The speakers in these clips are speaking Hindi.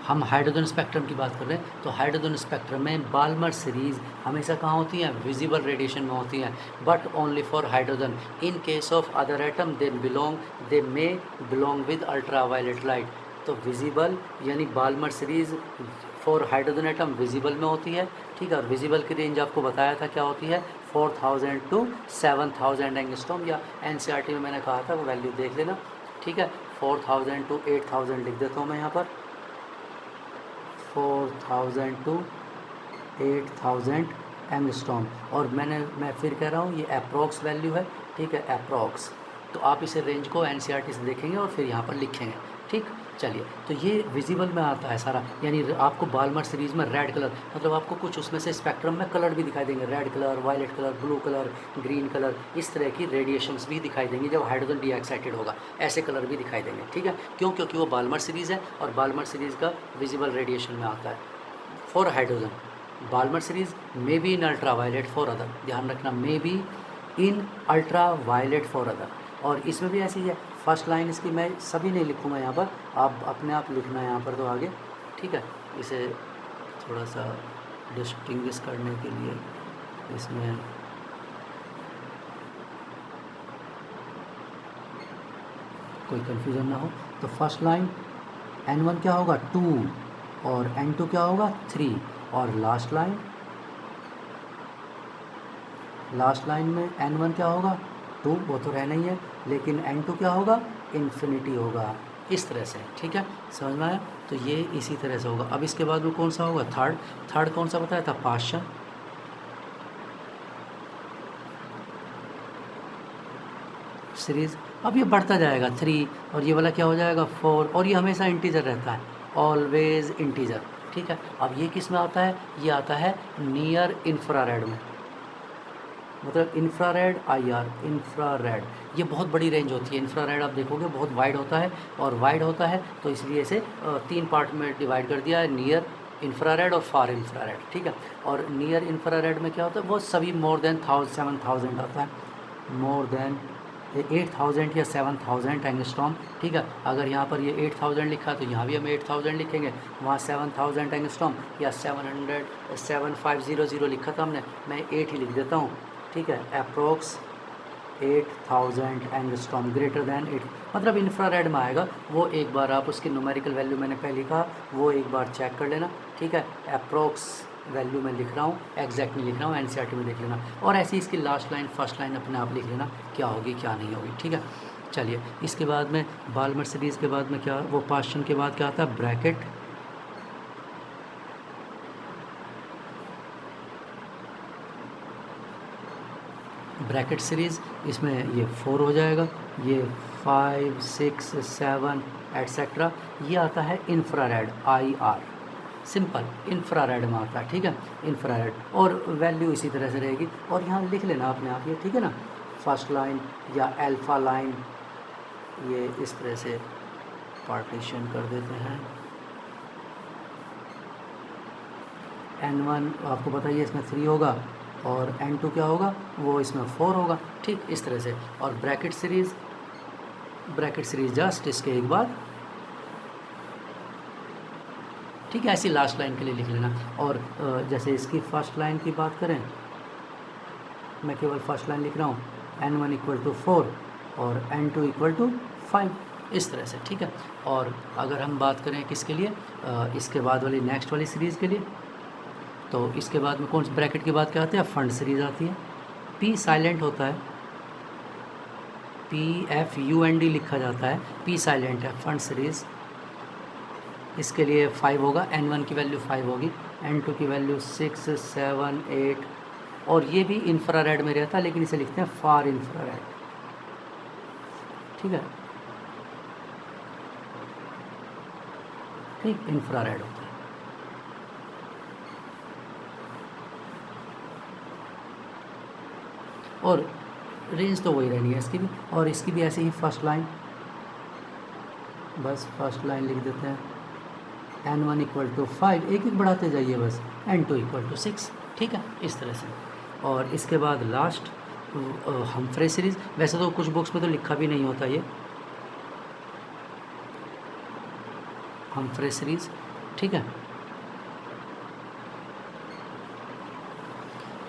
हम हाइड्रोजन स्पेक्ट्रम की बात कर रहे हैं, तो हाइड्रोजन स्पेक्ट्रम में बाल्मर सीरीज़ हमेशा कहाँ होती हैं? विजिबल रेडिएशन में होती हैं, but only for hydrogen. In case of other atom they may belong with ultra violet light. तो विजिबल यानी Balmer series for hydrogen atom visible में होती है, ठीक है। और विजिबल की रेंज आपको बताया था क्या होती है, 4000 टू 7000 एंगस्ट्रॉम, या एनसीईआरटी में मैंने कहा था वो वैल्यू देख लेना, ठीक है। 4000 टू 8000 लिख देता हूँ मैं यहाँ पर, 4000 टू 8000 एंगस्ट्रॉम। और मैं फिर कह रहा हूँ ये अप्रॉक्स वैल्यू है, ठीक है, अप्रॉक्स। तो आप इसे रेंज को एनसीईआरटी से देखेंगे और फिर यहाँ पर लिखेंगे, ठीक। चलिए, तो ये विजिबल में आता है सारा, यानी आपको बाल्मर सीरीज़ में रेड कलर, मतलब आपको कुछ उसमें से स्पेक्ट्रम में कलर भी दिखाई देंगे, red colour, violet colour, blue colour, green colour, इस तरह की रेडिएशंस भी दिखाई देंगी जब हाइड्रोजन डीएक्साइटेड होगा, ऐसे कलर भी दिखाई देंगे, ठीक है। क्यों? क्योंकि वो बाल्मर सीरीज़ है और बाल्मर सीरीज़ का विजिबल रेडिएशन में आता है for hydrogen. Balmer series may be in ultra violet for other, ध्यान रखना, may be in ultra violet for other. और इसमें भी ऐसी है, फर्स्ट लाइन इसकी मैं सभी नहीं लिखूँगा यहाँ पर, आप अपने आप लिखना है यहाँ पर तो आगे, ठीक है। इसे थोड़ा सा डिस्टिंग्विश करने के लिए इसमें कोई कन्फ्यूज़न ना हो, तो फर्स्ट लाइन N1 क्या होगा 2 और N2 क्या होगा 3, और लास्ट लाइन में N1 क्या होगा 2, वो तो रहना ही है, लेकिन N2 क्या होगा इन्फिनिटी होगा, इस तरह से, ठीक है, समझ में आया। तो ये इसी तरह से होगा। अब इसके बाद में कौन सा होगा, थर्ड कौन सा बताया था, पास्चन सीरीज़। अब ये बढ़ता जाएगा 3, और ये वाला क्या हो जाएगा 4, और ये हमेशा इंटीजर रहता है, ऑलवेज इंटीजर, ठीक है। अब ये किस में आता है, ये आता है नियर इंफ्रारेड में, मतलब इंफ्रारेड IR, इंफ्रारेड, ये बहुत बड़ी रेंज होती है। इंफ्रारेड आप देखोगे बहुत वाइड होता है, और वाइड होता है तो इसलिए इसे 3 पार्ट में डिवाइड कर दिया है, नियर इंफ्रारेड और फार इंफ्रारेड, ठीक है। और नियर इंफ्रारेड में क्या होता है, वो सभी मोर देन 7000 आता है, मोर देन 8000 या 7000 एंगस्ट्रॉम, ठीक है। अगर यहाँ पर ये 8000 लिखा तो यहाँ भी हम 8000 लिखेंगे, वहाँ 7000 एंगस्ट्रॉम या 7500 लिखा था हमने, मैं 8 ही लिख देता हूँ, ठीक है। अप्रोक्स 8000 एंगस्ट्रॉम ग्रेटर दैन 8, मतलब इंफ्रारेड में आएगा वो। एक बार आप उसकी न्यूमेरिकल वैल्यू मैंने पहले कहा, वो एक बार चेक कर लेना, ठीक है। अप्रोक्स वैल्यू मैं लिख रहा हूँ, एग्जैक्ट नहीं लिख रहा हूँ, एनसीईआरटी में देख लेना। और ऐसे ही इसकी लास्ट लाइन फर्स्ट लाइन अपने आप लिख लेना, क्या होगी क्या नहीं होगी, ठीक है। चलिए, इसके बाद में बाल्मर सीरीज़ के बाद में क्या, वो पास्चन के बाद क्या आता है, ब्रैकेट सीरीज़। इसमें ये 4 हो जाएगा, ये 5 6 7 एट्सेट्रा। ये आता है इंफ्रारेड IR, सिंपल इंफ्रारेड में आता है, ठीक है, इंफ्रारेड। और वैल्यू इसी तरह से रहेगी, और यहाँ लिख लेना अपने आप ये, ठीक है ना। फर्स्ट लाइन या अल्फ़ा लाइन, ये इस तरह से पार्टीशन कर देते हैं। N1 आपको बताइए इसमें 3 होगा, और N2 क्या होगा, वो इसमें 4 होगा, ठीक, इस तरह से। और ब्रैकेट सीरीज़ जस्ट इसके एक बाद, ठीक है, ऐसी लास्ट लाइन के लिए लिख लेना। और जैसे इसकी फर्स्ट लाइन की बात करें, मैं केवल फर्स्ट लाइन लिख रहा हूँ, N1 = 4 और N2 = 5, इस तरह से, ठीक है। और अगर हम बात करें किसके लिए, इसके बाद वाली नेक्स्ट वाली सीरीज़ के लिए, तो इसके बाद में कौन सी ब्रैकेट की बात क्या आती है, फंड सीरीज़ आती है। P साइलेंट होता है, PFUND लिखा जाता है, P साइलेंट है, फंड सीरीज़। इसके लिए 5 होगा, N1 की वैल्यू 5 होगी, N2 की वैल्यू 6 7 8, और ये भी इंफ्रारेड में रहता है, लेकिन इसे लिखते हैं फार इंफ्रारेड, ठीक है, ठीक, इंफ्रारेड होता है। और रेंज तो वही रहनी है इसकी भी, और इसकी भी ऐसे ही फर्स्ट लाइन, बस फर्स्ट लाइन लिख देते हैं, N1 = 5, एक एक बढ़ाते जाइए बस, N2 = 6, ठीक है, इस तरह से। और इसके बाद लास्ट हमफ्रे सीरीज़, वैसे तो कुछ बुक्स में तो लिखा भी नहीं होता ये हमफ्रे सीरीज़, ठीक है।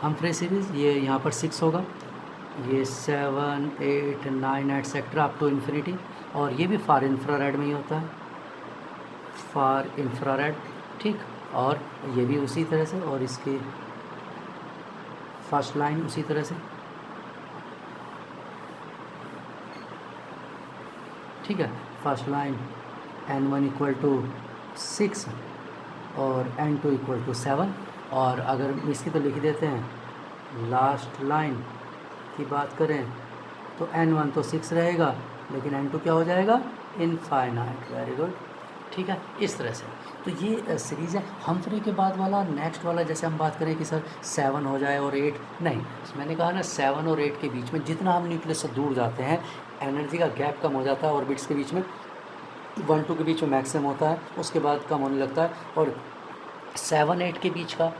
हम्फ्रे सीरीज़ ये यहाँ पर 6 होगा, ये 7 8 9 एटसेट्रा अप टू इन्फिनिटी, और ये भी फार इंफ्रारेड में ही होता है, फार इंफ्रारेड, ठीक। और ये भी उसी तरह से, और इसकी फर्स्ट लाइन उसी तरह से, ठीक है। First line n1 equal to 6 और n2 इक्वल टू 7, और अगर इसकी तो लिख देते हैं लास्ट लाइन की बात करें तो n1 तो 6 रहेगा, लेकिन n2 क्या हो जाएगा, इनफाइनाइट। वेरी गुड, ठीक है। इस तरह से तो ये सीरीज़ है। हम्फ्रे के बाद वाला नेक्स्ट वाला, जैसे हम बात करें कि सर 7 हो जाए और 8, नहीं, मैंने कहा ना 7 और 8 के बीच में जितना हम न्यूक्लियस से दूर जाते हैं एनर्जी का गैप कम हो जाता है, ऑर्बिट्स के बीच में 1 2 के बीच में मैक्सिमम होता है, उसके बाद कम होने लगता है, और 7 8 के बीच का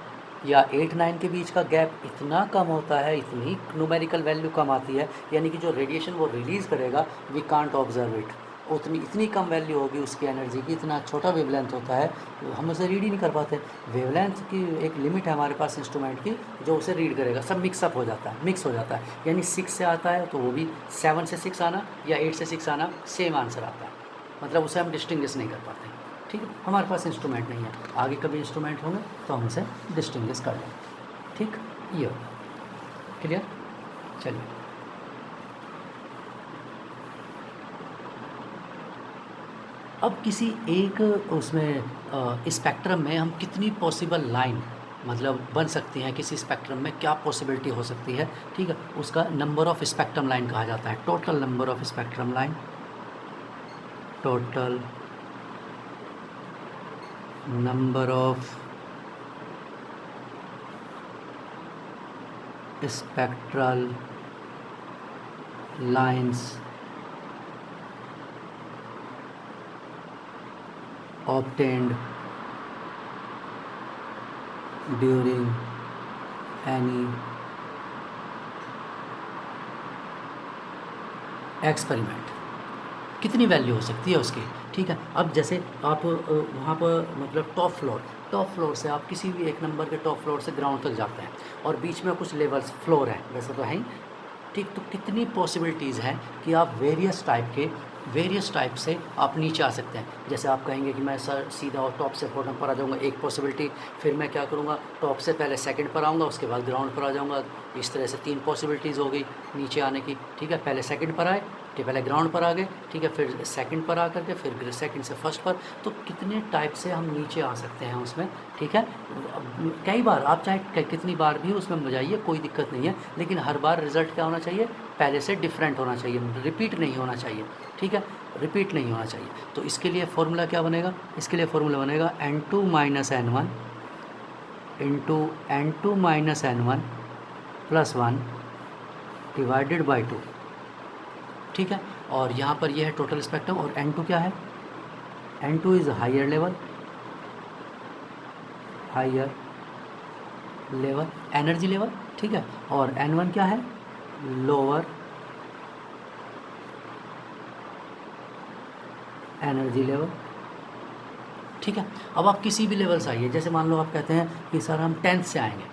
या 8 9 के बीच का गैप इतना कम होता है, इतनी न्यूमेरिकल वैल्यू कम आती है, यानी कि जो रेडिएशन वो रिलीज़ करेगा वी कांट ऑब्जर्व इट, इतनी कम वैल्यू होगी उसकी एनर्जी की, इतना छोटा वेवलेंथ होता है, हम उसे रीड ही नहीं कर पाते। वेवलेंथ की एक लिमिट है हमारे पास इंस्ट्रूमेंट की जो उसे रीड करेगा, सब मिक्सअप हो जाता है, मिक्स हो जाता है, यानी 6 से आता है तो वो भी 7 से 6 आना या 8 से 6 आना सेम आंसर आता है, मतलब उसे हम डिस्टिंग्विश नहीं कर पाते, ठीक है। हमारे पास इंस्ट्रूमेंट नहीं है, आगे कभी इंस्ट्रूमेंट होंगे तो हम उसे डिस्टिंग्विश कर लेंगे, ठीक। ये क्लियर, चलिए। अब किसी एक उसमें स्पेक्ट्रम में हम कितनी पॉसिबल लाइन मतलब बन सकती हैं, किसी स्पेक्ट्रम में क्या पॉसिबिलिटी हो सकती है, ठीक है, उसका नंबर ऑफ स्पेक्ट्रम लाइन कहा जाता है, total number of spectrum line, total number of spectral lines obtained during any experiment, कितनी वैल्यू हो सकती है उसकी, ठीक है। अब जैसे आप वहाँ पर मतलब टॉप फ्लोर से आप किसी भी एक नंबर के टॉप फ्लोर से ग्राउंड तक जाते हैं और बीच में कुछ लेवल्स फ्लोर हैं, वैसे तो है ही, ठीक। तो कितनी पॉसिबिलिटीज़ हैं कि आप वेरियस टाइप से आप नीचे आ सकते हैं। जैसे आप कहेंगे कि मैं सर सीधा और टॉप से बॉटम पर आ जाऊंगा, एक पॉसिबिलिटी, फिर मैं क्या करूंगा, टॉप से पहले सेकंड पर आऊंगा, उसके बाद ग्राउंड पर आ जाऊंगा, इस तरह से 3 पॉसिबिलिटीज़ हो गई नीचे आने की, ठीक है। पहले सेकंड पर आए, ठीक, पहले ग्राउंड पर आ गए, ठीक है, फिर सेकंड पर आ करके फिर सेकंड से फर्स्ट पर, तो कितने टाइप से हम नीचे आ सकते हैं उसमें, ठीक है। कई बार आप चाहे कितनी बार भी उसमें बजाइए, कोई दिक्कत नहीं है, लेकिन हर बार रिज़ल्ट क्या होना चाहिए, पहले से डिफरेंट होना चाहिए, रिपीट नहीं होना चाहिए, ठीक है, रिपीट नहीं होना चाहिए। तो इसके लिए फॉर्मूला क्या बनेगा, इसके लिए फॉर्मूला बनेगा n2 minus n1 into n2 minus n1 plus 1 divided by 2, ठीक है। और यहाँ पर यह है टोटल स्पेक्ट्रम, और n2 क्या है, n2 is higher level energy level, ठीक है, और n1 क्या है, लोअर एनर्जी लेवल, ठीक है। अब आप किसी भी लेवल से आइए, जैसे मान लो आप कहते हैं कि सर हम 10 से आएंगे,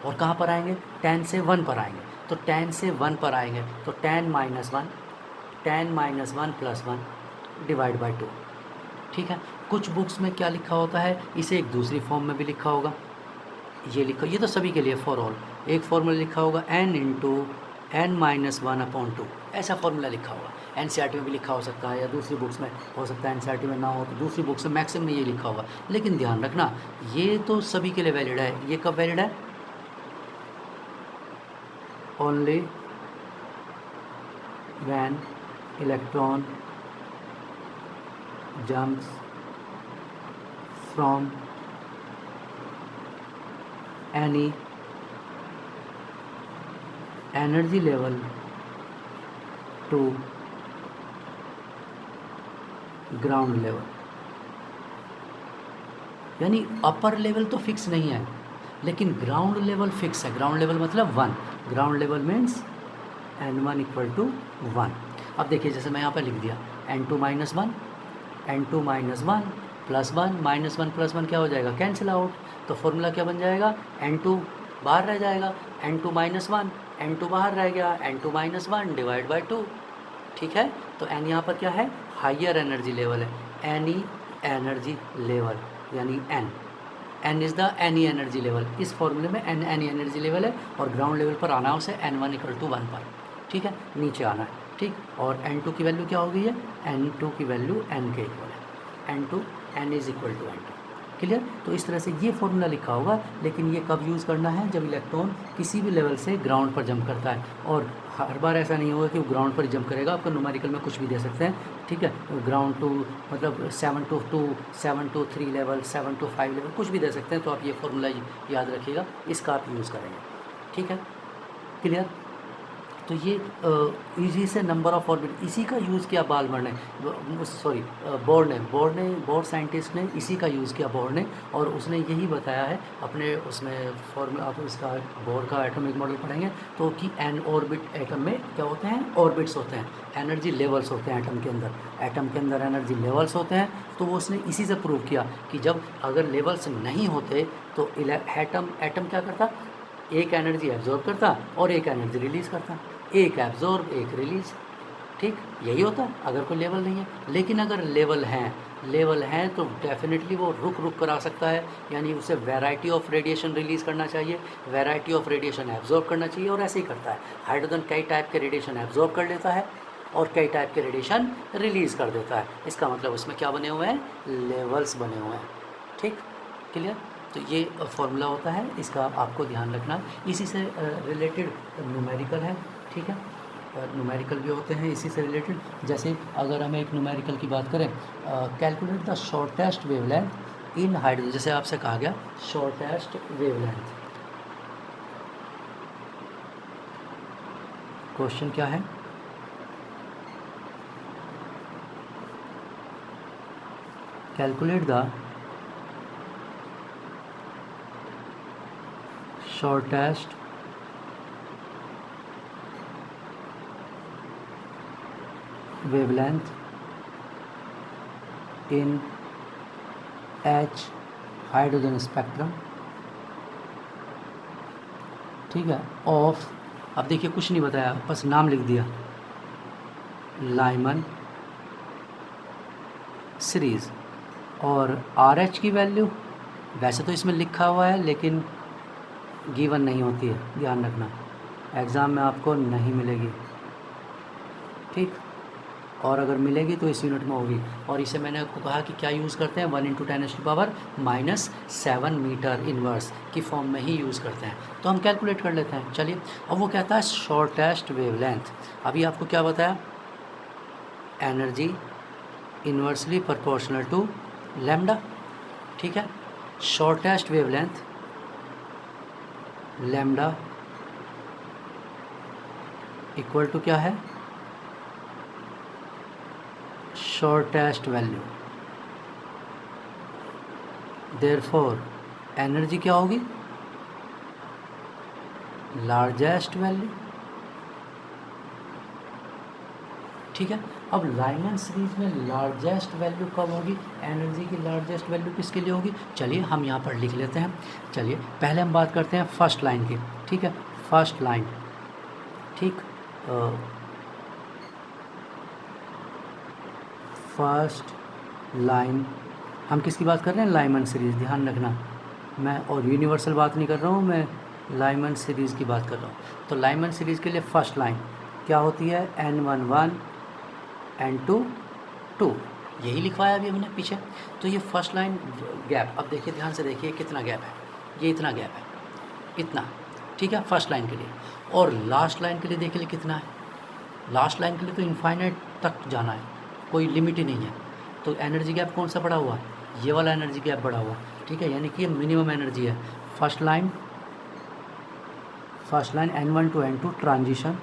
और कहाँ पर आएंगे, 10 से 1 पर आएंगे, तो 10 से 1 पर आएंगे तो 10 माइनस 1 प्लस 1 डिवाइड बाई 2, ठीक है। कुछ बुक्स में क्या लिखा होता है, इसे एक दूसरी फॉर्म में भी लिखा होगा, ये लिखो, ये तो सभी के लिए फॉर ऑल, एक फॉर्मूला लिखा होगा n इंटू n माइनस 1/2, ऐसा फॉर्मूला लिखा होगा। NCERT में भी लिखा हो सकता है या दूसरी बुक्स में हो सकता है, NCERT में ना हो तो दूसरी बुक्स में मैक्सिमम में ये लिखा होगा, लेकिन ध्यान रखना ये तो सभी के लिए वैलिड है। ये कब वैलिड है, only when electron jumps from any energy level to ground level, यानी अपर लेवल तो फिक्स नहीं है, लेकिन ग्राउंड लेवल फिक्स है। ग्राउंड लेवल मतलब 1, ground level means n1 equal to 1। अब देखिए जैसे मैं यहाँ पर लिख दिया n2 माइनस 1 +1 -1 +1 क्या हो जाएगा, कैंसिल आउट। तो फॉर्मूला क्या बन जाएगा, N2 बाहर रह जाएगा, N2 -1, N2 बाहर रह गया, N2 -1 डिवाइड बाई 2। ठीक है, तो N यहाँ पर क्या है, हाइयर एनर्जी लेवल है, एनी एनर्जी लेवल यानी N is the any energy level. इस फॉर्मूले में N एनी एनर्जी लेवल है और ग्राउंड लेवल पर आना है उसे N1 = 1 पर। ठीक है, नीचे आना है। ठीक, और N2 की वैल्यू क्या हो गई है, N2 की वैल्यू N के इक्वल है, N2 N is equal to N2। Clear. तो इस तरह से ये फॉर्मूला लिखा होगा, लेकिन ये कब यूज़ करना है, जब इलेक्ट्रॉन किसी भी लेवल से ग्राउंड पर जंप करता है। और हर बार ऐसा नहीं होगा कि वो ग्राउंड पर जंप करेगा, आपको न्यूमेरिकल में कुछ भी दे सकते हैं। ठीक है, ग्राउंड टू मतलब 7 to 2, 7 to 3 level, 7 to 5 level, कुछ भी दे सकते हैं। तो आप ये फॉर्मूला याद रखिएगा, इसका आप यूज़ करेंगे। ठीक है, क्लियर। तो ये इजी से नंबर ऑफ ऑर्बिट, इसी का यूज़ किया बाल्मर ने, सॉरी बोर्ड साइंटिस्ट ने इसी का यूज़ किया, बोर्ड ने, और उसने यही बताया है अपने उसमें फॉर्मूला। आप इसका बोर्ड का एटॉमिक मॉडल पढ़ेंगे तो कि एन ऑर्बिट एटम में क्या होते हैं, ऑर्बिट्स होते हैं, एनर्जी लेवल्स होते हैं एटम के अंदर एनर्जी लेवल्स होते हैं। तो वो उसने इसी से प्रूव किया कि जब अगर लेवल्स नहीं होते तो एटम क्या करता, एक एनर्जी एब्जॉर्ब करता और एक एनर्जी रिलीज़ करता, एक एब्जॉर्ब एक रिलीज़। ठीक, यही होता है अगर कोई लेवल नहीं है। लेकिन अगर लेवल हैं तो डेफिनेटली वो रुक कर आ सकता है, यानी उसे वैरायटी ऑफ रेडिएशन रिलीज़ करना चाहिए, वैरायटी ऑफ रेडिएशन एब्जॉर्ब करना चाहिए, और ऐसे ही करता है। हाइड्रोजन कई टाइप के रेडिएशन एब्जॉर्ब कर लेता है और कई टाइप के रेडिएशन रिलीज़ कर देता है। इसका मतलब उसमें क्या बने हुए हैं, लेवल्स बने हुए हैं। ठीक, क्लियर। तो ये फॉर्मूला होता है, इसका आपको ध्यान रखना। इसी से रिलेटेड न्यूमेरिकल है। ठीक है, न्यूमेरिकल भी होते हैं इसी से रिलेटेड। जैसे अगर हमें एक न्यूमेरिकल की बात करें, calculate the shortest wavelength in hydrogen, जैसे आपसे कहा गया शॉर्टेस्ट वेवलेंथ। क्वेश्चन क्या है, calculate the shortest wavelength in H hydrogen spectrum. ठीक है, ऑफ, अब देखिए कुछ नहीं बताया, बस नाम लिख दिया, लाइमन सीरीज़। और RH की वैल्यू वैसे तो इसमें लिखा हुआ है लेकिन गिवन नहीं होती है, ध्यान रखना, एग्ज़ाम में आपको नहीं मिलेगी। ठीक, और अगर मिलेगी तो इस यूनिट में होगी। और इसे मैंने आपको कहा कि क्या यूज़ करते हैं, 1 × 10⁻⁻7 मीटर इन्वर्स की फॉर्म में ही यूज़ करते हैं। तो हम कैलकुलेट कर लेते हैं। चलिए, अब वो कहता है शॉर्टेस्ट वेवलेंथ। अभी आपको क्या बताया, energy inversely proportional to lambda. ठीक है, shortest wavelength lambda equal to क्या है, शॉर्टेस्ट वैल्यू। देयरफॉर एनर्जी क्या होगी, लार्जेस्ट वैल्यू। ठीक है, अब लाइमन सीरीज में लार्जेस्ट वैल्यू कब होगी, एनर्जी की लार्जेस्ट वैल्यू किसके लिए होगी। चलिए हम यहाँ पर लिख लेते हैं। चलिए पहले हम बात करते हैं फर्स्ट लाइन की। ठीक है, फर्स्ट लाइन, ठीक, फर्स्ट लाइन हम किसकी बात कर रहे हैं, लाइमन सीरीज़, ध्यान रखना। मैं और यूनिवर्सल बात नहीं कर रहा हूँ, मैं लाइमन सीरीज़ की बात कर रहा हूँ। तो लाइमन सीरीज़ के लिए फर्स्ट लाइन क्या होती है, N11 N2 2, यही लिखवाया अभी हमने पीछे। तो ये फर्स्ट लाइन गैप, अब देखिए ध्यान से देखिए कितना गैप है, ये इतना गैप है, इतना। ठीक है, फर्स्ट लाइन के लिए। और लास्ट लाइन के लिए देखिए कितना है, लास्ट लाइन के लिए तो इनफाइनाइट तक जाना है, कोई लिमिट ही नहीं है। तो एनर्जी गैप कौन सा बड़ा हुआ है, ये वाला एनर्जी गैप बड़ा हुआ। ठीक है, यानी कि ये मिनिमम एनर्जी है। First line N1 to N2 transition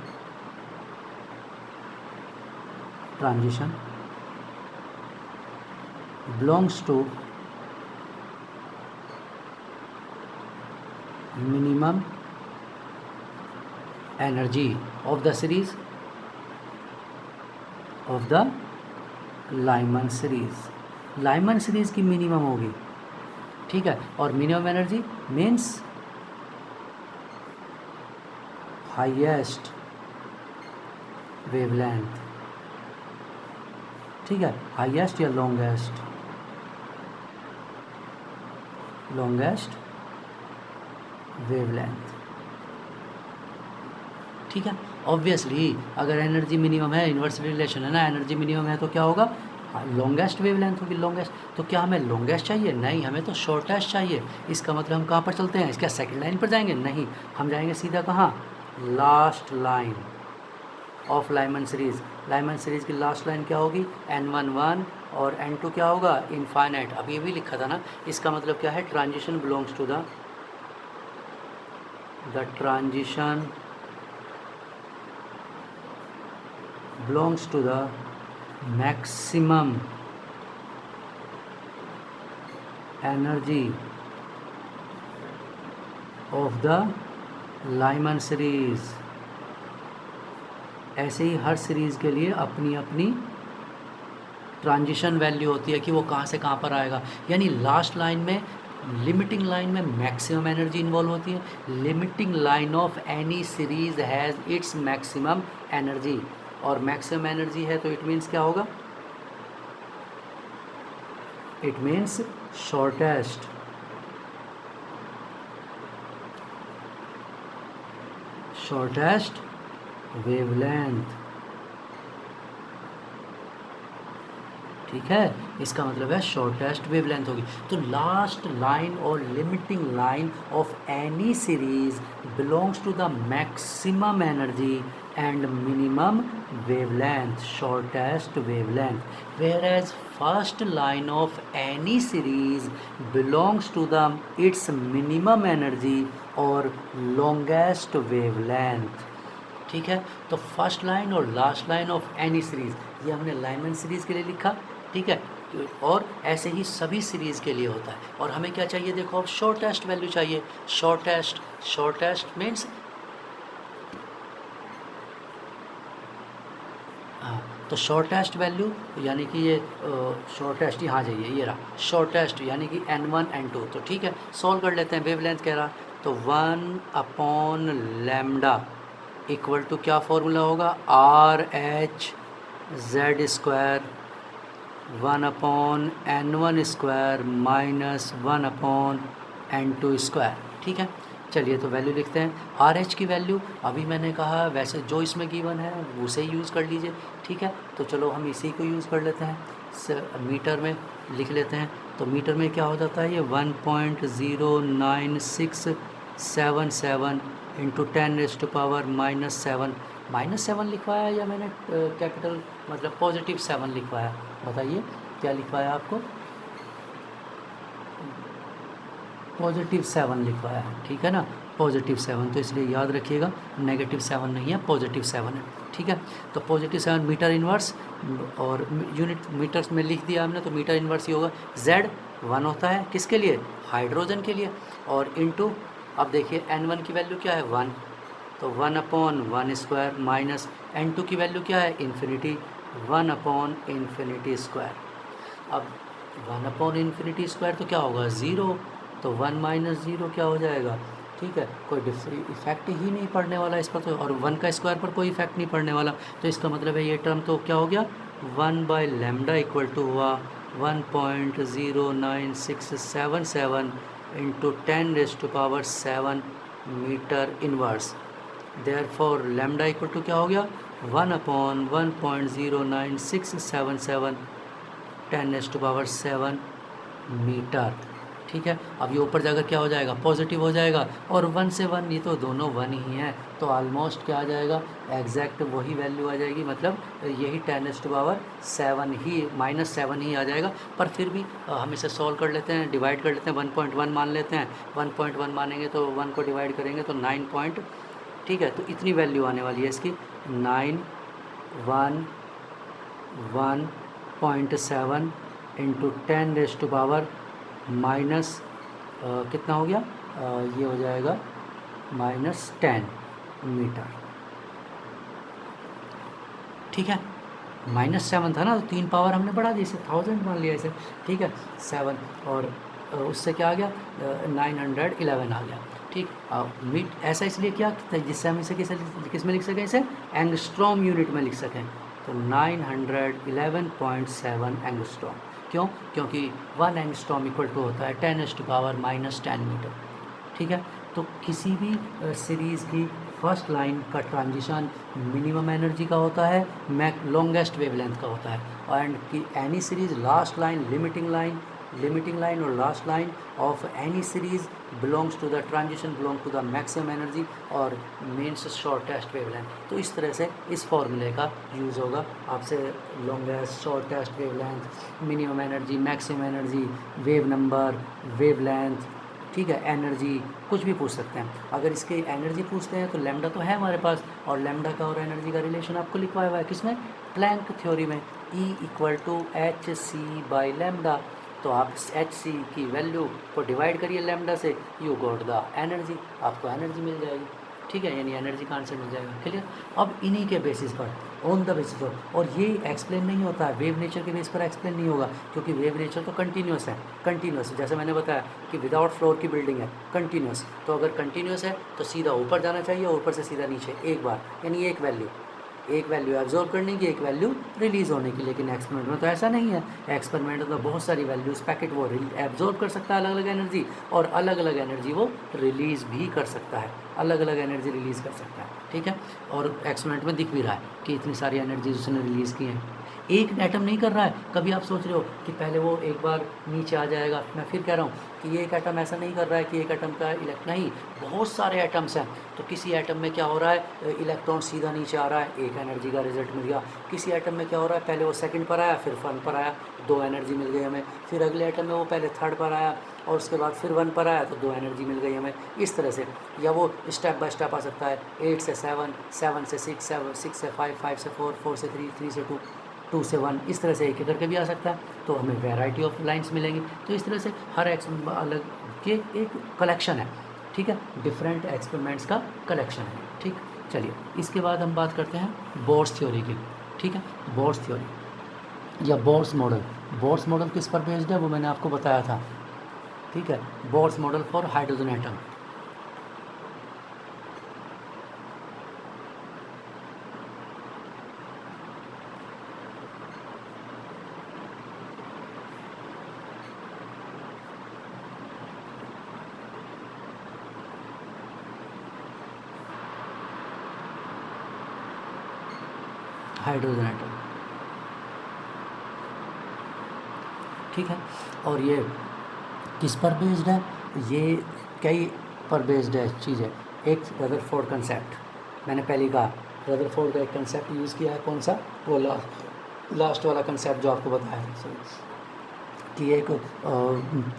belongs to minimum energy of the series of the Lyman series। Lyman series की मिनिमम होगी, ठीक है। और minimum energy means highest wavelength, ठीक है, हाईएस्ट या लॉन्गेस्ट, लॉन्गेस्ट वेवलेंथ, ठीक है। ऑब्वियसली अगर एनर्जी मिनिमम है, इन्वर्स रिलेशन है ना, एनर्जी मिनिमम है तो क्या होगा, लॉन्गेस्ट वेवलेंथ होगी, लॉन्गेस्ट। तो क्या हमें लॉन्गेस्ट चाहिए? नहीं, हमें तो शॉर्टेस्ट चाहिए। इसका मतलब हम कहाँ पर चलते हैं, इसका सेकंड लाइन पर जाएंगे? नहीं, हम जाएंगे सीधा कहाँ, last line of Lyman series. Lyman series की लास्ट लाइन क्या होगी, n1 1 और n2 क्या होगा, इनफाइनाइट। अब ये भी लिखा था ना, इसका मतलब क्या है, transition belongs to the transition belongs to the maximum energy of the Lyman series। ऐसे ही हर सीरीज़ के लिए अपनी अपनी ट्रांजिशन वैल्यू होती है कि वो कहाँ से कहाँ पर आएगा। यानी लास्ट लाइन में, लिमिटिंग लाइन में मैक्सिमम एनर्जी इन्वॉल्व होती है। Limiting line of any series has its maximum energy, और मैक्सिमम एनर्जी है तो इट मीन्स क्या होगा, इट मीन्स शॉर्टेस्ट वेवलेंथ, ठीक है। इसका मतलब है शॉर्टेस्ट वेवलेंथ होगी। तो लास्ट लाइन और limiting line of any series belongs to the maximum energy and minimum wavelength, shortest wavelength, whereas first line of any series belongs to the its minimum energy or longest wavelength, ठीक है। तो फर्स्ट लाइन और last line of any series, ये हमने लाइमन सीरीज़ के लिए लिखा, ठीक है। और ऐसे ही सभी सीरीज़ के लिए होता है। और हमें क्या चाहिए, देखो अब शॉर्टेस्ट वैल्यू चाहिए। शॉर्टेस्ट मीन्स, हाँ, तो शॉर्टेस्ट वैल्यू यानी कि ये शॉर्टेस्ट, यहाँ जाइए, ये रहा शॉर्टेस्ट यानी कि n1 n2। तो ठीक है, सॉल्व कर लेते हैं। वेवलेंथ कह रहा, तो 1/λ इक्वल टू क्या फॉर्मूला होगा, RH/z² 1/n1² माइनस 1/n2², ठीक है। चलिए तो वैल्यू लिखते हैं। RH की वैल्यू अभी मैंने कहा वैसे जो इसमें गिवन है उसे यूज़ कर लीजिए, ठीक है। तो चलो हम इसी को यूज़ कर लेते हैं, मीटर में लिख लेते हैं। तो मीटर में क्या हो जाता है, ये 1.09677 इंटू 10⁻⁻7 -7 लिखवाया या मैंने कैपिटल मतलब पॉजिटिव 7 लिखवाया, बताइए क्या लिखवाया आपको, पॉजिटिव 7 लिखवाया है, ठीक है ना, पॉजिटिव 7। तो इसलिए याद रखिएगा नेगेटिव 7 नहीं है, पॉजिटिव 7 है, ठीक है। तो पॉजिटिव 7 मीटर इन्वर्स, और यूनिट मीटर्स में लिख दिया हमने, तो मीटर इन्वर्स ही होगा। Z 1 होता है किसके लिए, हाइड्रोजन के लिए, और इनटू, अब देखिए n1 की वैल्यू क्या है 1, तो 1/1² माइनस n2 की वैल्यू क्या है इन्फिनिटी, 1/∞²। अब 1/∞² तो क्या होगा 0, तो 1 माइनस 0 क्या हो जाएगा, ठीक है, कोई इफेक्ट ही नहीं पड़ने वाला इस पर, तो और 1 का स्क्वायर पर कोई इफेक्ट नहीं पड़ने वाला। तो इसका मतलब है ये टर्म तो क्या हो गया, 1/λ इक्वल टू हुआ 1.09677 into 10⁻⁷ metre inverse. Therefore lambda equal to क्या हो गया, 1/1.09677 10⁻⁷ मीटर, ठीक है। अब ये ऊपर जाकर क्या हो जाएगा, पॉजिटिव हो जाएगा, और 1 से 1 ये तो दोनों 1 ही हैं, तो ऑलमोस्ट क्या आ जाएगा, एग्जैक्ट वही वैल्यू आ जाएगी, मतलब यही 10⁻⁷ ही -7 ही आ जाएगा। पर फिर भी हम इसे सॉल्व कर लेते हैं, डिवाइड कर लेते हैं, 1.1 मान लेते हैं। 1.1 मानेंगे तो 1 को डिवाइड करेंगे तो 9 पॉइंट, ठीक है, तो इतनी वैल्यू आने वाली है इसकी 911.7 इंटू 10⁻⁻, कितना हो गया, ये हो जाएगा -10 मीटर, ठीक है। -7 था ना, तो 3 पावर हमने बढ़ा दी, इसे 1000 मान लिया इसे, ठीक है 7, और उससे क्या आ गया 911 आ गया, ठीक। मीट ऐसा इसलिए किया जिससे हम इसे किस में लिख सकें, इसे एंगस्ट्रॉम यूनिट में लिख सकें, तो 911.7 एंगस्ट्रॉम। क्यों? क्योंकि 1 एंगस्ट्रॉम इक्वल टू होता है 10⁻⁻10 मीटर, ठीक है। तो किसी भी सीरीज़ की फर्स्ट लाइन का ट्रांजिशन मिनिमम एनर्जी का होता है, मैक लॉन्गेस्ट वेवलेंथ का होता है, एंड कि any series last line limiting line और last line of any series belongs to the transition belong to the maximum energy और मीन्स शॉर्टेस्ट वेवलेंथ। तो इस तरह से इस फॉर्मूले का यूज़ होगा, आपसे longest, shortest wavelength, minimum energy, maximum energy, wave number, wavelength, ठीक है, एनर्जी, कुछ भी पूछ सकते हैं। अगर इसकी एनर्जी पूछते हैं तो लैम्डा तो है हमारे पास, और लैम्डा का और एनर्जी का रिलेशन आपको लिखवाया हुआ है किसमें, प्लैंक थ्योरी में, E = hc/λ। तो आप hc की वैल्यू को डिवाइड करिए लैम्डा से, यू गॉट द एनर्जी, आपको एनर्जी मिल जाएगी, ठीक है, यानी एनर्जी का आंसर मिल जाएगा, क्लियर। अब इन्हीं के बेसिस पर, ऑन द बेसिस ऑफ, और ये एक्सप्लेन नहीं होता है वेव नेचर के बेस पर, एक्सप्लेन नहीं होगा, क्योंकि वेव नेचर तो कंटिन्यूस है, कंटिन्यूस, जैसे मैंने बताया कि विदाउट फ्लोर की बिल्डिंग है, कंटिन्यूस, तो अगर कंटिन्यूस है तो सीधा ऊपर जाना चाहिए और ऊपर से सीधा नीचे एक बार, यानी एक वैल्यू एब्जॉर्ब करने की, एक वैल्यू रिलीज़ होने की। लेकिन एक्सपेरिमेंट में तो ऐसा नहीं है, एक्सपेरिमेंट में तो बहुत सारी वैल्यूज़ पैकेट वो एब्जॉर्ब कर सकता है अलग अलग एनर्जी, और अलग अलग एनर्जी वो रिलीज़ भी कर सकता है, अलग अलग एनर्जी रिलीज़ कर सकता है, ठीक है। और एक्सपेरिमेंट में दिख भी रहा है कि इतनी सारी एनर्जीज उसने रिलीज़ की हैं। एक एटम नहीं कर रहा है, कभी आप सोच रहे हो कि पहले वो एक बार नीचे आ जाएगा, मैं फिर कह रहा हूँ कि ये एक एटम ऐसा नहीं कर रहा है कि एक एटम का नहीं, बहुत सारे एटम्स हैं, तो किसी एटम में क्या हो रहा है, इलेक्ट्रॉन सीधा नीचे आ रहा है, एक एनर्जी का रिजल्ट मिल गया। किसी एटम में क्या हो रहा है, पहले वो सेकंड पर आया, फिर 1 पर आया, 2 एनर्जी मिल गई हमें। फिर अगले एटम में वो पहले 3rd पर आया और उसके बाद फिर 1 पर आया, तो 2 एनर्जी मिल गई हमें, इस तरह से। या वो स्टेप बाय स्टेप आ सकता है, 8 से 7, 7 से 6, 6 से 5, 5 से 4, 4 से 3, 3 से 2, 2 से 1, इस तरह से एक एक करके भी आ सकता है, तो हमें वैरायटी ऑफ लाइंस मिलेंगी। तो इस तरह से हर अलग के एक कलेक्शन है, ठीक है, डिफरेंट एक्सपेरिमेंट्स का कलेक्शन है, ठीक। चलिए इसके बाद हम बात करते हैं बोर्स थ्योरी की, ठीक है। बोर्स थ्योरी या बोर्स मॉडल, बोर्स मॉडल किस पर बेस्ड है वो मैंने आपको बताया था, ठीक है, Bohr's model for hydrogen atom. Hydrogen atom, ठीक है। और ये किस पर बेस्ड है, ये कई पर बेस्ड है चीज़ें। एक रदरफोर्ड कंसेप्ट, मैंने पहले कहा रदरफोर्ड का एक कंसेप्ट यूज़ किया है, कौन सा, वो लास्ट वाला कंसेप्ट जो आपको बताया है, कि एक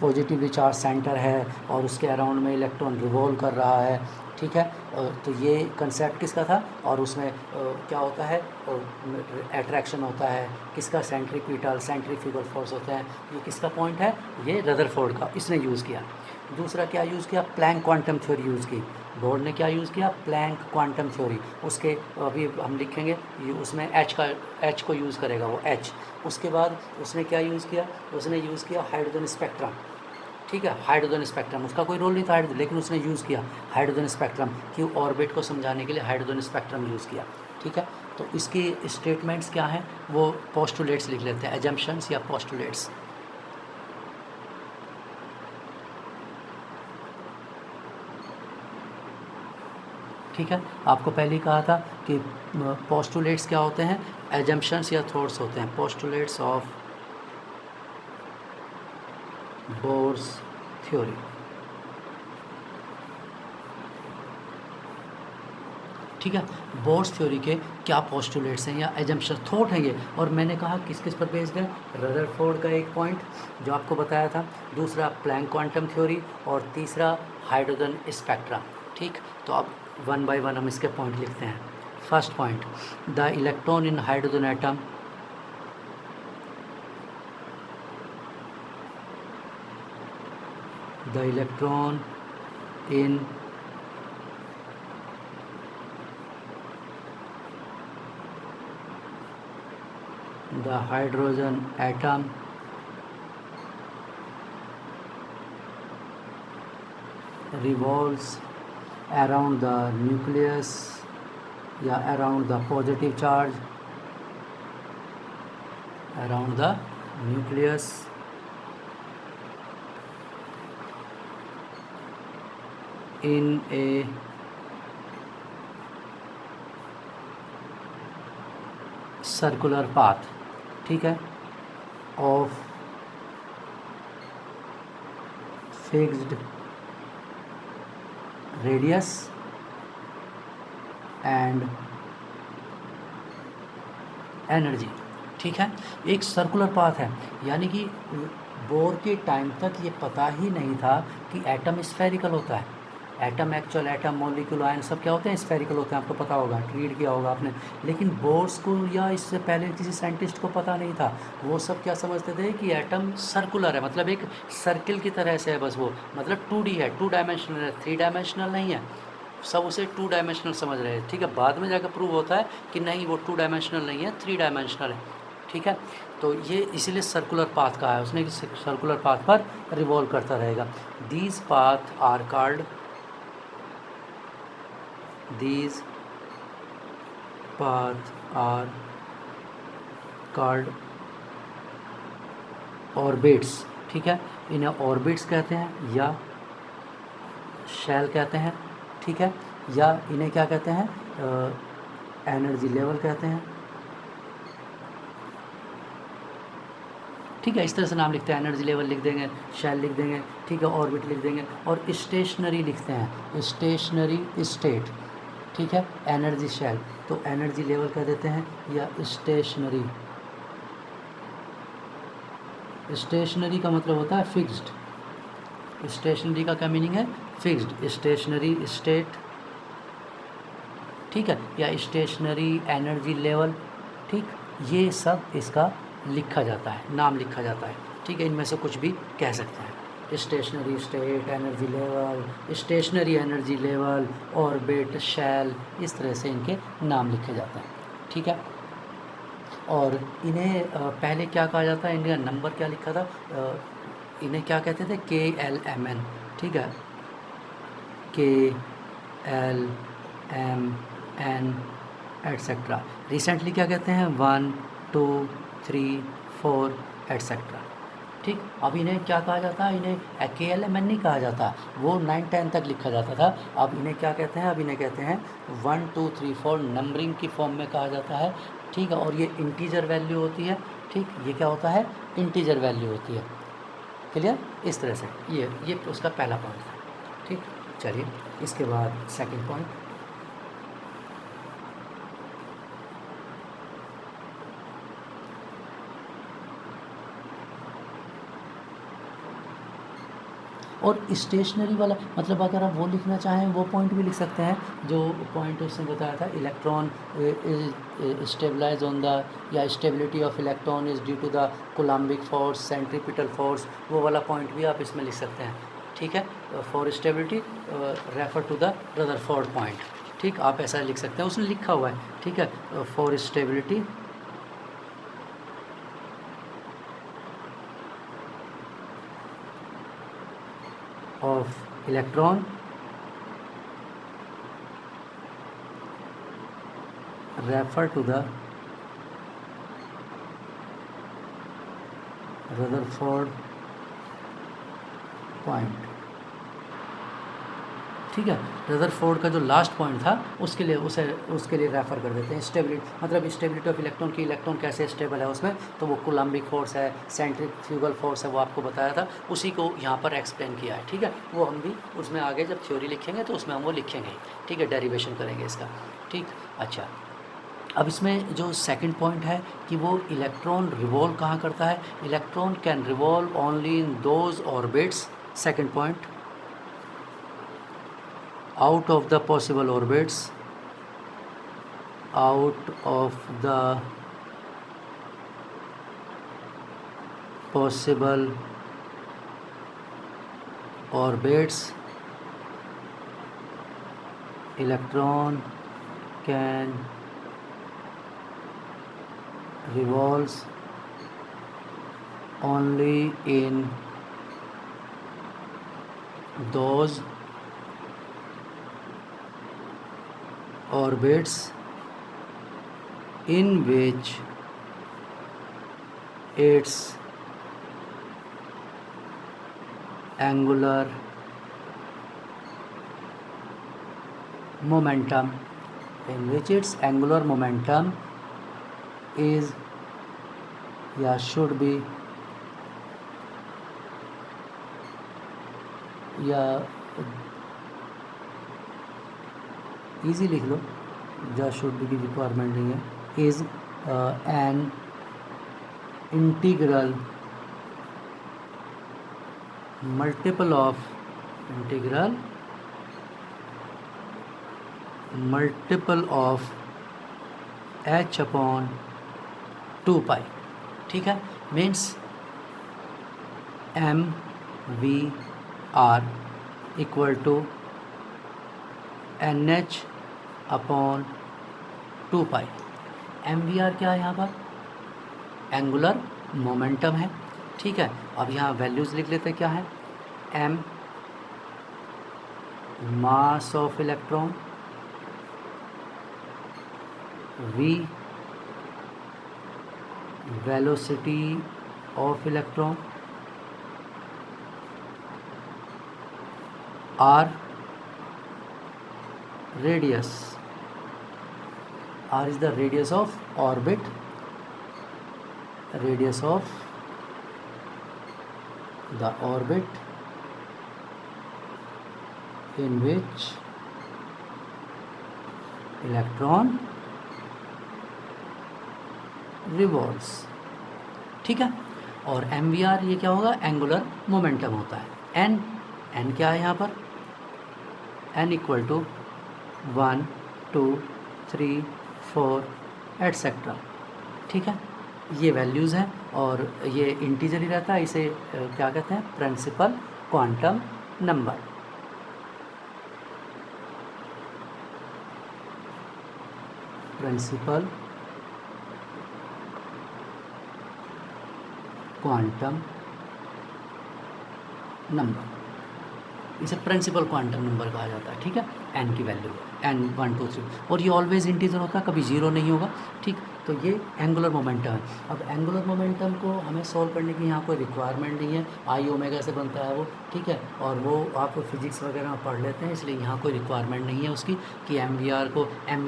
पॉजिटिवली चार्ज सेंटर है और उसके अराउंड में इलेक्ट्रॉन रिवॉल्व कर रहा है, ठीक है। तो ये कंसेप्ट किसका था, और उसमें क्या होता है, अट्रैक्शन होता है किसका, सेंट्रीफ्यूगल फोर्स होता है, ये किसका पॉइंट है, ये रदरफोर्ड का, इसने यूज़ किया। दूसरा क्या यूज़ किया, प्लैंक क्वांटम थ्योरी यूज़ की, बोर्ड ने क्या यूज़ किया, प्लैंक क्वांटम थ्योरी। उसके अभी हम लिखेंगे, उसमें एच को यूज़ करेगा वो एच। उसके बाद उसने क्या यूज़ किया, उसने यूज़ किया हाइड्रोजन स्पेक्ट्रम, ठीक है, हाइड्रोजन स्पेक्ट्रम, उसका कोई रोल नहीं था लेकिन उसने यूज़ किया हाइड्रोजन स्पेक्ट्रम की ऑर्बिट को समझाने के लिए हाइड्रोजन स्पेक्ट्रम यूज़ किया, ठीक है। तो इसकी स्टेटमेंट्स क्या हैं, वो पोस्टुलेट्स लिख लेते हैं, एजम्पशंस या पोस्टुलेट्स, ठीक है। आपको पहले ही कहा था कि पोस्टुलेट्स क्या होते हैं, एजम्पशंस या थॉट्स होते हैं, पोस्टुलेट्स ऑफ बोर्स थ्योरी, ठीक है। बोर्स थ्योरी के क्या पोस्टुलेट्स हैं या एजम्पशन थॉट है ये, और मैंने कहा किस किस पर बेस्ड है, रदरफोर्ड का एक पॉइंट जो आपको बताया था, दूसरा प्लैंक क्वांटम थ्योरी, और तीसरा हाइड्रोजन स्पेक्ट्रम, ठीक। तो अब 1 बाय 1 हम इसके पॉइंट लिखते हैं। First point, the electron in hydrogen atom the electron in the hydrogen atom revolves around the nucleus या around the positive charge, around the nucleus in a circular path, ठीक है, of fixed radius and energy, ठीक है। एक सर्कुलर पाथ है, यानी कि बोर के टाइम तक ये पता ही नहीं था कि एटम स्फेरिकल होता है। Atom, actual atom, molecule, ion सब क्या होते हैं, स्फेरिकल होते हैं, आपको पता होगा, रीड किया होगा आपने। लेकिन बोर्स को या इससे पहले किसी साइंटिस्ट को पता नहीं था। वो सब क्या समझते थे कि एटम सर्कुलर है, मतलब एक सर्किल की तरह से है बस, वो मतलब 2D है, 2 डायमेंशनल है, 3 डायमेंशनल नहीं है। सब उसे 2 डायमेंशनल समझ रहे हैं, ठीक है। बाद में जाकर प्रूव होता है कि नहीं, वो 2 डायमेंशनल नहीं है, 3 डायमेंशनल है, ठीक है। तो ये इसीलिए सर्कुलर पाथ कहा है उसने कि सर्कुलर पाथ पर रिवॉल्व करता रहेगा। These path are called, these paths are called orbits, ठीक है। इन्हें ऑर्बिट्स कहते हैं या शैल कहते हैं, ठीक है, या इन्हें क्या कहते हैं, एनर्जी लेवल कहते हैं, ठीक है। इस तरह से नाम लिखते हैं, एनर्जी लेवल लिख देंगे, शैल लिख देंगे, ठीक है, ऑर्बिट लिख देंगे, और स्टेशनरी लिखते हैं, स्टेशनरी स्टेट, ठीक है, एनर्जी शैल, तो एनर्जी लेवल कह देते हैं या स्टेशनरी। स्टेशनरी का मतलब होता है फिक्स्ड। स्टेशनरी का क्या मीनिंग है, फिक्स्ड, स्टेशनरी स्टेट, ठीक है, या स्टेशनरी एनर्जी लेवल, ठीक, ये सब इसका लिखा जाता है, नाम लिखा जाता है, ठीक है। इनमें से कुछ भी कह सकते हैं, stationary state, energy level, stationary energy level, orbit, shell, इस तरह से इनके नाम लिखे जाते हैं, ठीक है। और इन्हें पहले क्या कहा जाता है, इनका नंबर क्या लिखा था, इन्हें क्या कहते थे, KLMN, ठीक है, KLMN एट्सेट्रा। रिसेंटली क्या कहते हैं, 1 2 3 4 एट्सेट्रा, ठीक। अब इन्हें क्या कहा जाता है, इन्हें KLMN नहीं कहा जाता, वो 9 10 तक लिखा जाता था। अब इन्हें क्या कहते हैं, अब इन्हें कहते हैं 1 2 3 4 नंबरिंग की फॉर्म में कहा जाता है, ठीक है। और ये इंटीजर वैल्यू होती है, ठीक, ये क्या होता है, इंटीजर वैल्यू होती है, क्लियर। इस तरह से ये उसका पहला पॉइंट था, ठीक। चलिए इसके बाद सेकंड पॉइंट, और स्टेशनरी वाला मतलब अगर आप वो लिखना चाहें वो पॉइंट भी लिख सकते हैं, जो पॉइंट उसने बताया था, इलेक्ट्रॉन स्टेबलाइज ऑन द, या stability of electron is due to the coulombic force, centripetal force, वो वाला पॉइंट भी आप इसमें लिख सकते हैं, ठीक है। For stability refer to the Rutherford point, ठीक, आप ऐसा लिख सकते हैं, उसने लिखा हुआ है, ठीक है, for stability of electron refer to the Rutherford point, ठीक है। रदरफोर्ड का जो लास्ट पॉइंट था उसके लिए उसके लिए रेफ़र कर देते हैं। स्टेबिलिटी मतलब स्टेबिलिटी ऑफ इलेक्ट्रॉन की, इलेक्ट्रॉन कैसे स्टेबल है उसमें, तो वो कोलम्बिक फोर्स है, सेंट्रीफ्यूगल फोर्स है, वो आपको बताया था, उसी को यहाँ पर एक्सप्लेन किया है, ठीक है। वो हम भी उसमें आगे जब थ्योरी लिखेंगे तो उसमें हम वो लिखेंगे, ठीक है, डेरिवेशन करेंगे इसका, ठीक। अच्छा, अब इसमें जो सेकंड पॉइंट है कि वो इलेक्ट्रॉन रिवॉल्व कहाँ करता है, electron can revolve only in those orbits, second point, out of the possible orbits, out of the possible orbits, electron can revolves only in those orbits in which its angular momentum is या should be या इजी लिख लो, या शुड बी की रिक्वायरमेंट नहीं है, is an integral multiple of h upon 2 pi. ठीक है, means M V R equal to N H upon 2 pi. M V R क्या है यहाँ पर? एंगुलर मोमेंटम है। ठीक है, अब यहाँ वैल्यूज़ लिख लेते हैं। क्या है? M mass of electron, V velocity of electron, R radius, r is the radius of orbit, radius of the orbit in which electron revolves। ठीक है, और एम वी आर ये क्या होगा? एंगुलर मोमेंटम होता है। एन क्या है यहाँ पर? N equal to 1 2 3 4 et cetera. ठीक है, ये वैल्यूज़ हैं और ये इंटीजर ही रहता है। इसे क्या कहते हैं? Principal quantum number. Principal quantum number, इसे प्रिंसिपल क्वांटम नंबर कहा जाता है। ठीक है, एन की वैल्यू एन 1 2 3, और ये ऑलवेज इंटीजर होता है, कभी जीरो नहीं होगा। ठीक, तो ये एंगुलर मोमेंटम है। अब एंगुलर मोमेंटम को हमें सॉल्व करने की यहाँ कोई रिक्वायरमेंट नहीं है, आई ओमेगा से बनता है वो। ठीक है, और वो आप फिजिक्स वगैरह में पढ़ लेते हैं, इसलिए यहाँ कोई रिक्वायरमेंट नहीं है उसकी कि एम वी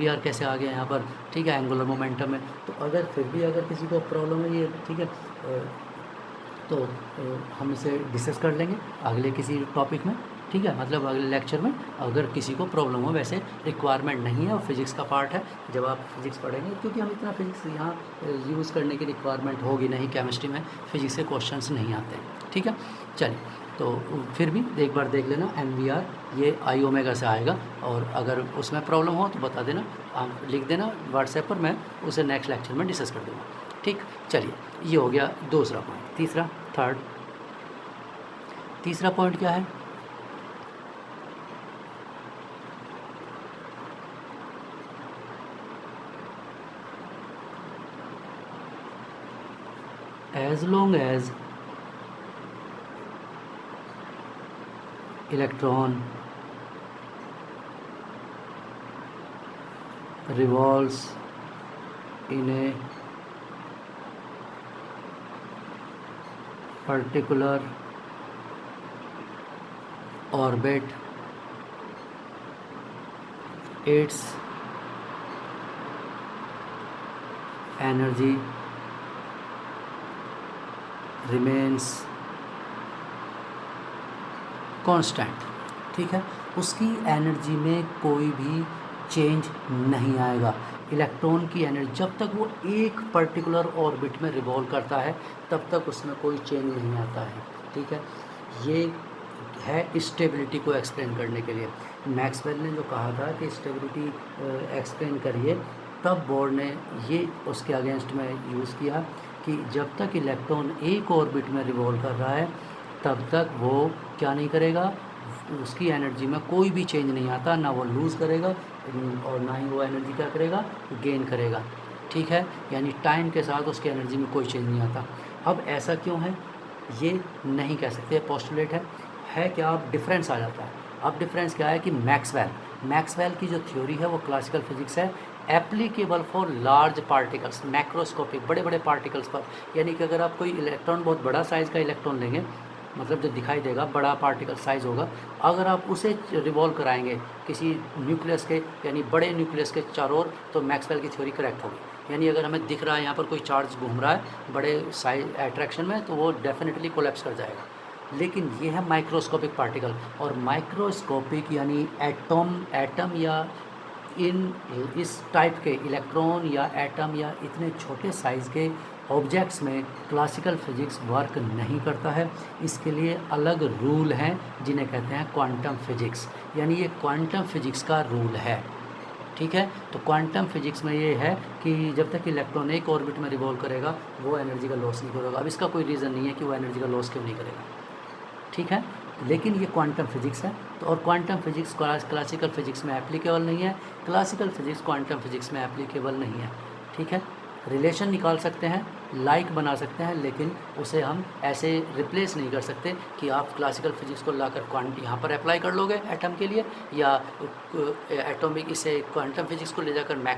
आर कैसे आ गया यहाँ पर। ठीक है, एंगुलर मोमेंटम है। तो अगर फिर भी अगर किसी को प्रॉब्लम है ये, ठीक है, तो हम इसे डिस्कस कर लेंगे अगले किसी टॉपिक में। ठीक है, मतलब अगले लेक्चर में अगर किसी को प्रॉब्लम हो। वैसे रिक्वायरमेंट नहीं है और फिजिक्स का पार्ट है जब आप फिजिक्स पढ़ेंगे, क्योंकि हम इतना फिजिक्स यहाँ यूज़ करने की रिक्वायरमेंट होगी नहीं। केमिस्ट्री में फिजिक्स के क्वेश्चंस नहीं आते हैं। ठीक है, चलिए, तो फिर भी एक बार देख लेना, एम वी आर ये आई ओमेगा से आएगा, और अगर उसमें प्रॉब्लम हो तो बता देना, आप लिख देना व्हाट्सएप पर, मैं उसे नेक्स्ट लेक्चर में डिस्कस कर दूँगा। ठीक, चलिए, ये हो गया दूसरा पॉइंट। तीसरा पॉइंट क्या है? as long as electron revolves in a particular orbit, its energy remains constant। ठीक है, उसकी एनर्जी में कोई भी चेंज नहीं आएगा। इलेक्ट्रॉन की एनर्जी जब तक वो एक पर्टिकुलर ऑर्बिट में रिवॉल्व करता है तब तक उसमें कोई चेंज नहीं आता है। ठीक है, ये है स्टेबिलिटी को एक्सप्लेन करने के लिए। मैक्सवेल ने जो कहा था कि स्टेबिलिटी एक्सप्लेन करिए, तब बोर्ड ने ये उसके अगेंस्ट में यूज़ किया कि जब तक इलेक्ट्रॉन एक ऑर्बिट में रिवॉल्व कर रहा है तब तक वो क्या नहीं करेगा, उसकी एनर्जी में कोई भी चेंज नहीं आता, ना वो लूज़ करेगा और ना ही वो एनर्जी क्या करेगा, गेन करेगा। ठीक है, यानी टाइम के साथ उसकी एनर्जी में कोई चेंज नहीं आता। अब ऐसा क्यों है, ये नहीं कह सकते, पोस्टुलेट है क्या, अब डिफरेंस आ जाता है। अब डिफरेंस क्या है कि मैक्सवेल की जो थ्योरी है वो क्लासिकल फिजिक्स है, applicable for large particles, macroscopic, बड़े बड़े पार्टिकल्स पर। यानी कि अगर आप कोई इलेक्ट्रॉन, बहुत बड़ा साइज़ का इलेक्ट्रॉन लेंगे, मतलब जो दिखाई देगा बड़ा पार्टिकल साइज़ होगा, अगर आप उसे रिवॉल्व कराएंगे किसी न्यूक्लियस के, यानी बड़े न्यूक्लियस के चारों ओर, तो मैक्सवेल की थ्योरी करेक्ट होगी। यानी अगर हमें दिख रहा है यहाँ पर कोई चार्ज घूम रहा है बड़े साइज अट्रैक्शन में, तो वो डेफिनेटली कोलैप्स कर जाएगा। लेकिन ये है माइक्रोस्कोपिक पार्टिकल, और माइक्रोस्कोपिक यानी एटम या इन इस टाइप के इलेक्ट्रॉन या एटम या इतने छोटे साइज़ के ऑब्जेक्ट्स में क्लासिकल फिजिक्स वर्क नहीं करता है। इसके लिए अलग रूल हैं जिन्हें कहते हैं क्वांटम फिजिक्स, यानी ये क्वांटम फिजिक्स का रूल है। ठीक है, तो क्वांटम फिजिक्स में ये है कि जब तक इलेक्ट्रॉन एक ऑर्बिट में रिवॉल्व करेगा वो एनर्जी का लॉस नहीं करेगा। अब इसका कोई रीज़न नहीं है कि वो एनर्जी का लॉस क्यों नहीं करेगा, ठीक है, लेकिन ये क्वांटम फिजिक्स है। तो और क्वांटम फिजिक्स क्लासिकल फिजिक्स में एप्लीकेबल नहीं है, क्लासिकल फिजिक्स क्वांटम फिजिक्स में एप्लीकेबल नहीं है। ठीक है, रिलेशन निकाल सकते हैं, लाइक बना सकते हैं, लेकिन उसे हम ऐसे रिप्लेस नहीं कर सकते कि आप क्लासिकल फिजिक्स को लाकर क्वांट यहाँ पर अप्लाई कर लोगे एटम के लिए, या एटॉमिक इसे क्वांटम फिजिक्स को ले जाकर मैक्रो